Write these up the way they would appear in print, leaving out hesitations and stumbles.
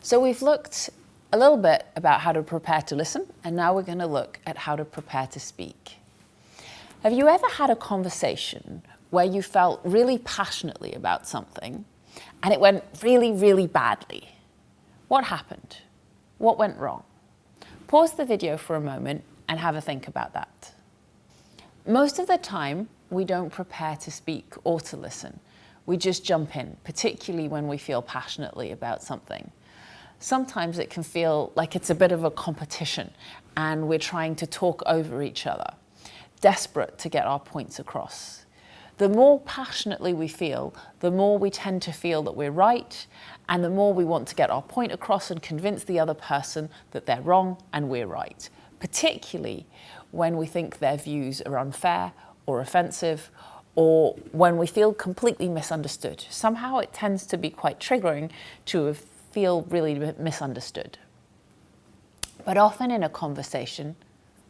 So we've looked a little bit about how to prepare to listen, and now we're going to look at how to prepare to speak. Have you ever had a conversation where you felt really passionately about something and it went really, really badly? What happened? What went wrong? Pause the video for a moment and have a think about that. Most of the time, we don't prepare to speak or to listen. We just jump in, particularly when we feel passionately about something. Sometimes it can feel like it's a bit of a competition and we're trying to talk over each other, desperate to get our points across. The more passionately we feel, the more we tend to feel that we're right, and the more we want to get our point across and convince the other person that they're wrong and we're right, particularly when we think their views are unfair or offensive, or when we feel completely misunderstood. Somehow it tends to be quite triggering to feel really misunderstood. But often in a conversation,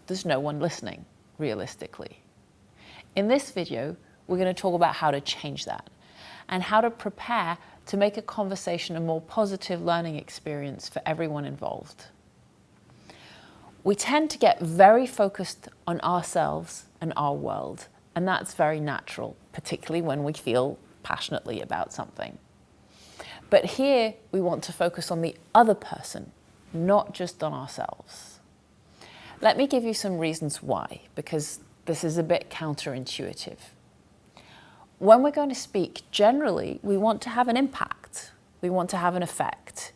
there's no one listening, realistically. In this video, we're going to talk about how to change that and how to prepare to make a conversation a more positive learning experience for everyone involved. We tend to get very focused on ourselves and our world, and that's very natural, particularly when we feel passionately about something. But here we want to focus on the other person, not just on ourselves. Let me give you some reasons why, because this is a bit counterintuitive. When we're going to speak, generally, we want to have an impact. We want to have an effect.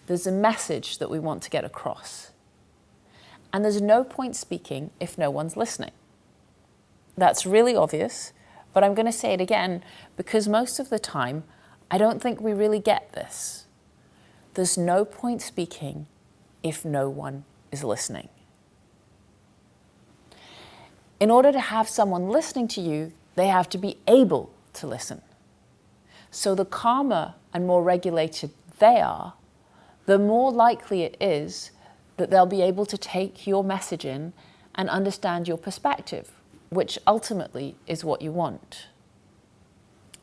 There's a message that we want to get across. And there's no point speaking if no one's listening. That's really obvious, but I'm going to say it again because most of the time, I don't think we really get this. There's no point speaking if no one is listening. In order to have someone listening to you, they have to be able to listen. So the calmer and more regulated they are, the more likely it is that they'll be able to take your message in and understand your perspective, which ultimately is what you want.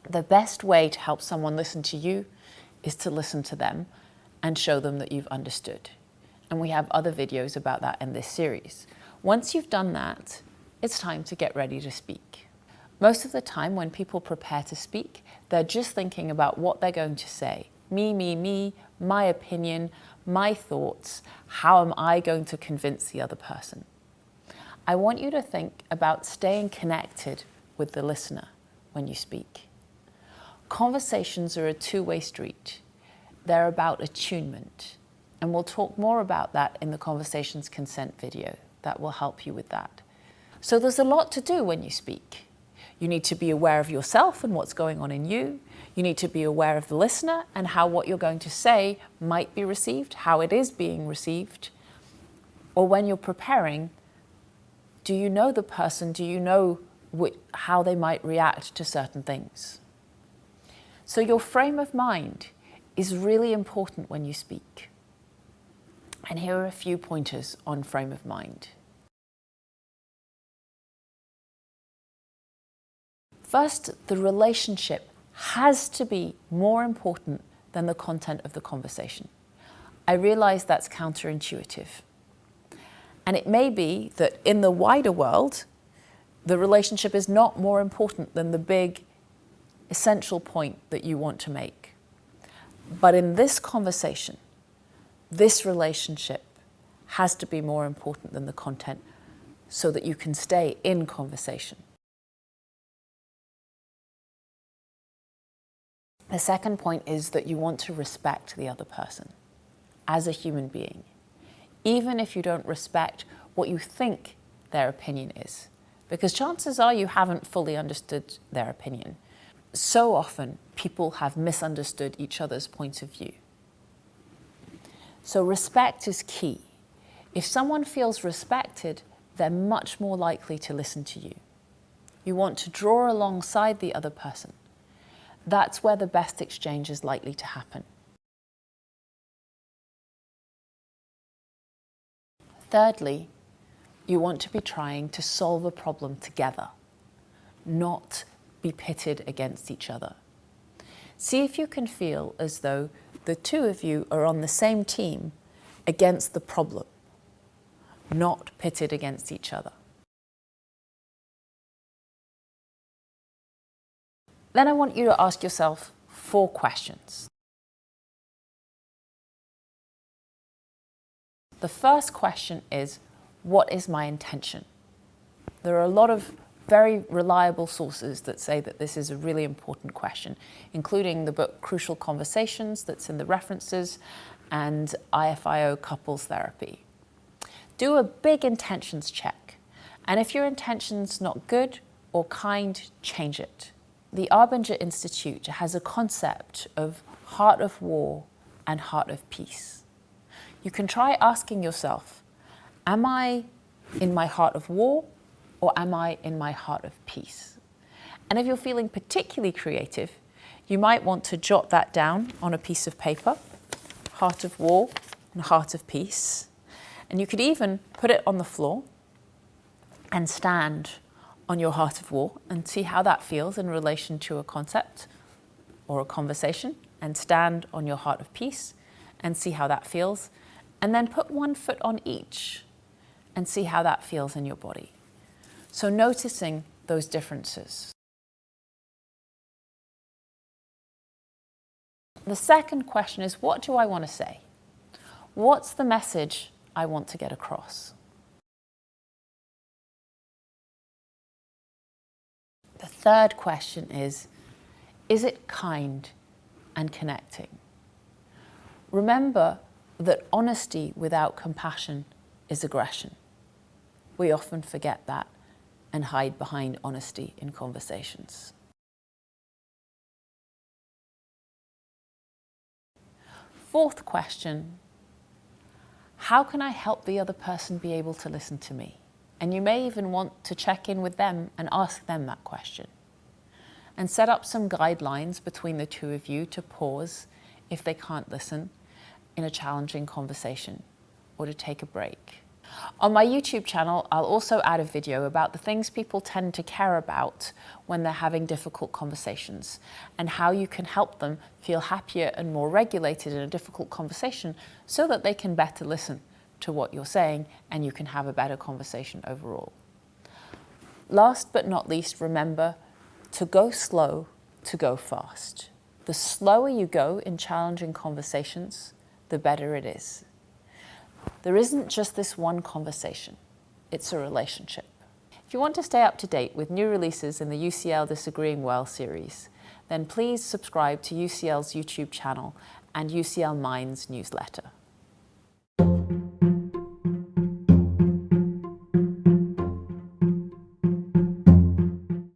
The best way to help someone listen to you is to listen to them and show them that you've understood. And we have other videos about that in this series. Once you've done that, it's time to get ready to speak. Most of the time when people prepare to speak, they're just thinking about what they're going to say. Me, my opinion, my thoughts, how am I going to convince the other person? I want you to think about staying connected with the listener when you speak. Conversations are a two-way street. They're about attunement, and we'll talk more about that in the Conversations Consent video. That will help you with that. So there's a lot to do when you speak. You need to be aware of yourself and what's going on in you. You need to be aware of the listener and how what you're going to say might be received, how it is being received. Or when you're preparing, do you know the person? Do you know how they might react to certain things? So your frame of mind is really important when you speak. And here are a few pointers on frame of mind. First, the relationship has to be more important than the content of the conversation. I realize that's counterintuitive. And it may be that in the wider world, the relationship is not more important than the big, essential point that you want to make. But in this conversation, this relationship has to be more important than the content so that you can stay in conversation. The second point is that you want to respect the other person as a human being, even if you don't respect what you think their opinion is, because chances are you haven't fully understood their opinion. So often people have misunderstood each other's point of view. So respect is key. If someone feels respected, they're much more likely to listen to you. You want to draw alongside the other person. That's where the best exchange is likely to happen. Thirdly, you want to be trying to solve a problem together, not be pitted against each other. See if you can feel as though the two of you are on the same team against the problem, not pitted against each other. Then I want you to ask yourself 4 questions. The first question is, what is my intention? There are a lot of very reliable sources that say that this is a really important question, including the book Crucial Conversations that's in the references and IFIO Couples Therapy. Do a big intentions check, and if your intention's not good or kind, change it. The Arbinger Institute has a concept of heart of war and heart of peace. You can try asking yourself, am I in my heart of war or am I in my heart of peace? And if you're feeling particularly creative, you might want to jot that down on a piece of paper, heart of war and heart of peace. And you could even put it on the floor and stand on your heart of war and see how that feels in relation to a concept or a conversation, and stand on your heart of peace and see how that feels. And then put one foot on each and see how that feels in your body. So noticing those differences. The second question is, what do I want to say? What's the message I want to get across? The third question is it kind and connecting? Remember that honesty without compassion is aggression. We often forget that and hide behind honesty in conversations. Fourth question, how can I help the other person be able to listen to me? And you may even want to check in with them and ask them that question. And set up some guidelines between the two of you to pause if they can't listen in a challenging conversation, or to take a break. On my YouTube channel, I'll also add a video about the things people tend to care about when they're having difficult conversations, and how you can help them feel happier and more regulated in a difficult conversation so that they can better listen to what you're saying and you can have a better conversation overall. Last but not least, remember to go slow to go fast. The slower you go in challenging conversations, the better it is. There isn't just this one conversation, it's a relationship. If you want to stay up to date with new releases in the UCL Disagreeing Well series, then please subscribe to UCL's YouTube channel and UCL Minds newsletter.